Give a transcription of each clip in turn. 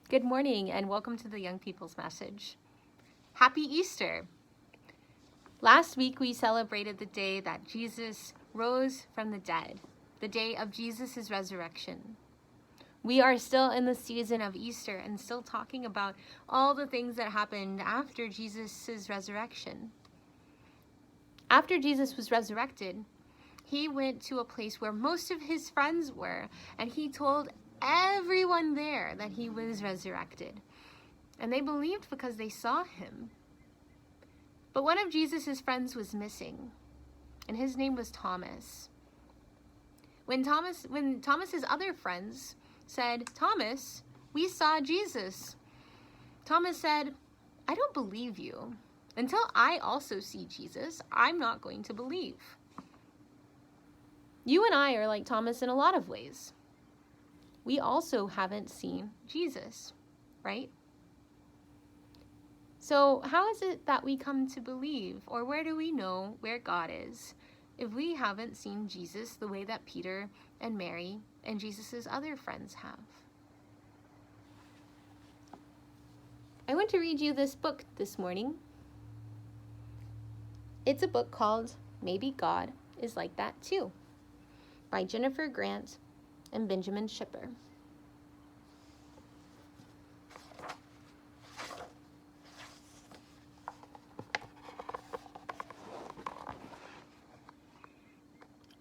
Good morning and welcome to the Young People's Message. Happy Easter! Last week we celebrated the day that Jesus rose from the dead, the day of Jesus' resurrection. We are still in the season of Easter and still talking about all the things that happened after Jesus' resurrection. After Jesus was resurrected, he went to a place where most of his friends were, and he told everyone there that he was resurrected. And they believed because they saw him. But one of Jesus' friends was missing, and his name was Thomas. When Thomas's other friends said, "Thomas, we saw Jesus," Thomas said, "I don't believe you. Until I also see Jesus, I'm not going to believe." You and I are like Thomas in a lot of ways. We also haven't seen Jesus, right? So how is it that we come to believe, or where do we know where God is if we haven't seen Jesus the way that Peter and Mary and Jesus' other friends have? I want to read you this book this morning. It's a book called Maybe God is Like That Too, by Jennifer Grant and Benjamin Schipper.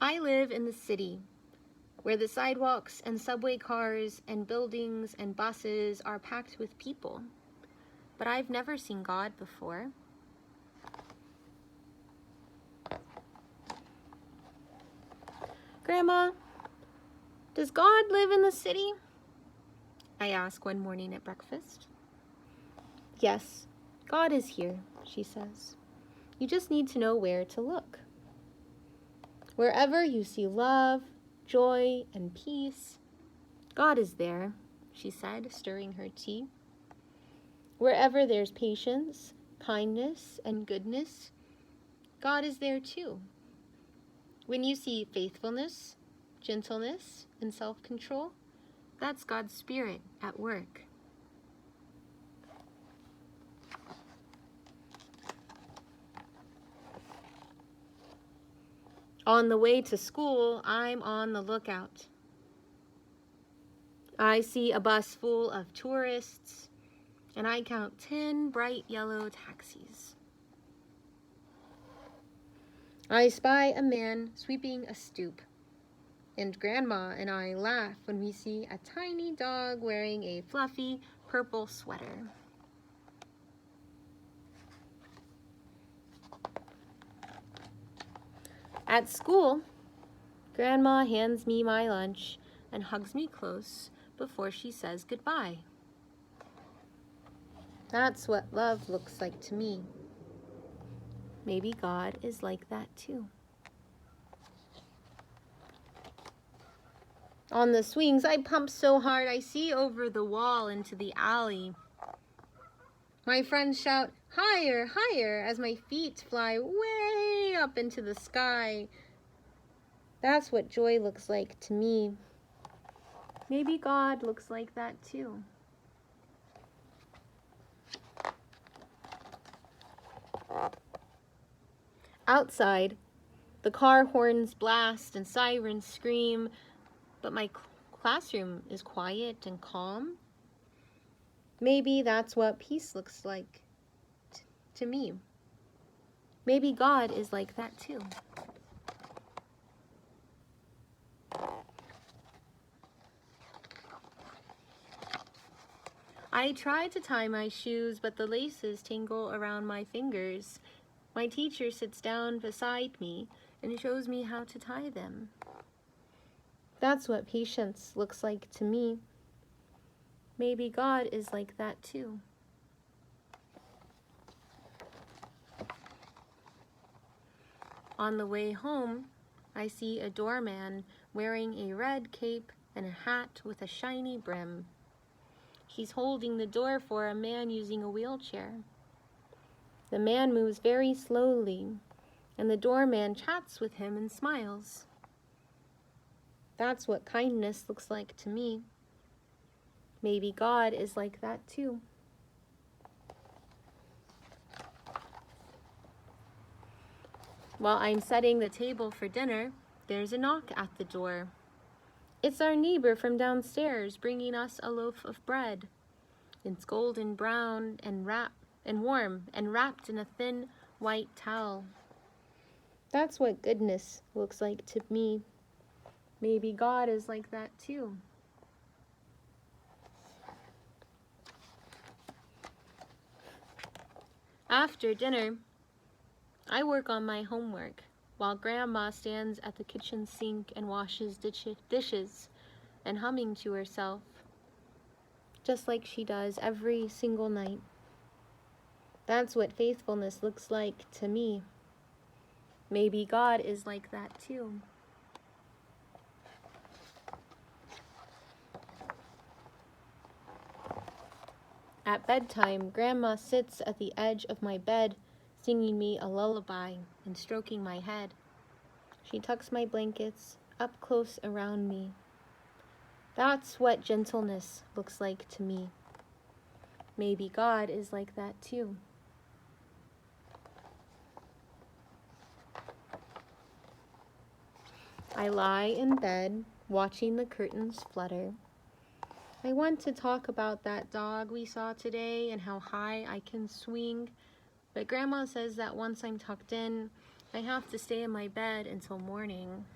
I live in the city, where the sidewalks and subway cars and buildings and buses are packed with people. But I've never seen God before. "Grandma, does God live in the city?" I ask one morning at breakfast. "Yes, God is here," she says. "You just need to know where to look. Wherever you see love, joy, and peace, God is there," she said, stirring her tea. "Wherever there's patience, kindness, and goodness, God is there too. When you see faithfulness, gentleness, and self-control, that's God's Spirit at work." On the way to school, I'm on the lookout. I see a bus full of tourists, and I count 10 bright yellow taxis. I spy a man sweeping a stoop, and Grandma and I laugh when we see a tiny dog wearing a fluffy purple sweater. At school, Grandma hands me my lunch and hugs me close before she says goodbye. That's what love looks like to me. Maybe God is like that too. On the swings, I pump so hard I see over the wall into the alley. My friends shout, "Higher, higher," as my feet fly way up into the sky. That's what joy looks like to me. Maybe God looks like that too. Outside, the car horns blast and sirens scream, but my classroom is quiet and calm. Maybe that's what peace looks like to me. Maybe God is like that too. I try to tie my shoes, but the laces tangle around my fingers. My teacher sits down beside me and shows me how to tie them. That's what patience looks like to me. Maybe God is like that too. On the way home, I see a doorman wearing a red cape and a hat with a shiny brim. He's holding the door for a man using a wheelchair. The man moves very slowly, and the doorman chats with him and smiles. That's what kindness looks like to me. Maybe God is like that too. While I'm setting the table for dinner, there's a knock at the door. It's our neighbor from downstairs bringing us a loaf of bread. It's golden brown and warm and wrapped in a thin white towel. That's what goodness looks like to me. Maybe God is like that too. After dinner, I work on my homework while Grandma stands at the kitchen sink and washes dishes and humming to herself, just like she does every single night. That's what faithfulness looks like to me. Maybe God is like that too. At bedtime, Grandma sits at the edge of my bed, singing me a lullaby and stroking my head. She tucks my blankets up close around me. That's what gentleness looks like to me. Maybe God is like that too. I lie in bed, watching the curtains flutter. I want to talk about that dog we saw today and how high I can swing, but Grandma says that once I'm tucked in, I have to stay in my bed until morning.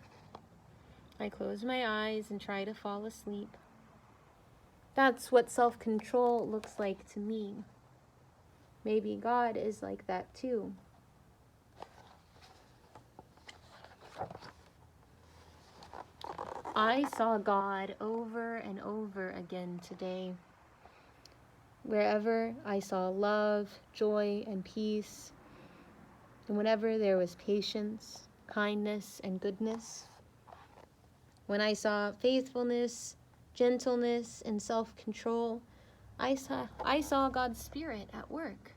I close my eyes and try to fall asleep. That's what self-control looks like to me. Maybe God is like that too. I saw God over and over again today. Wherever I saw love, joy, and peace, and whenever there was patience, kindness, and goodness, when I saw faithfulness, gentleness, and self-control, I saw God's Spirit at work.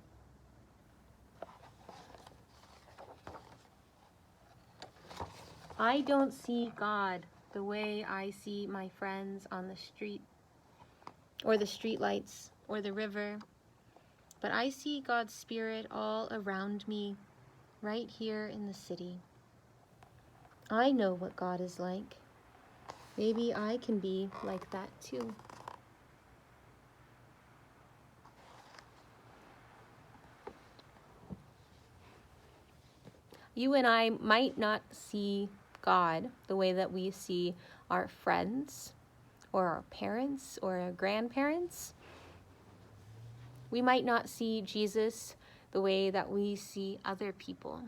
I don't see God the way I see my friends on the street, or the streetlights, or the river, but I see God's Spirit all around me, right here in the city. I know what God is like. Maybe I can be like that too. You and I might not see God the way that we see our friends or our parents or our grandparents. We might not see Jesus the way that we see other people.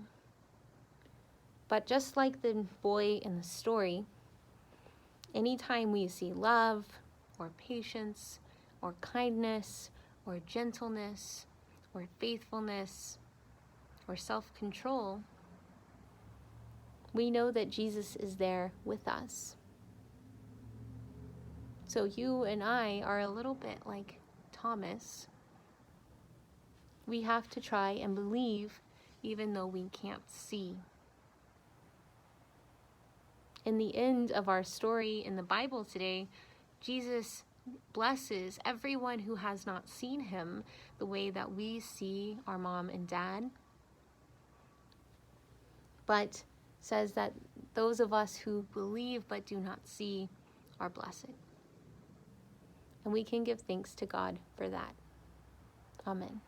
But just like the boy in the story, anytime we see love or patience or kindness or gentleness or faithfulness or self-control, we know that Jesus is there with us. So you and I are a little bit like Thomas. We have to try and believe even though we can't see. In the end of our story in the Bible today, Jesus blesses everyone who has not seen him the way that we see our mom and dad, but says that those of us who believe but do not see are blessed. And we can give thanks to God for that. Amen.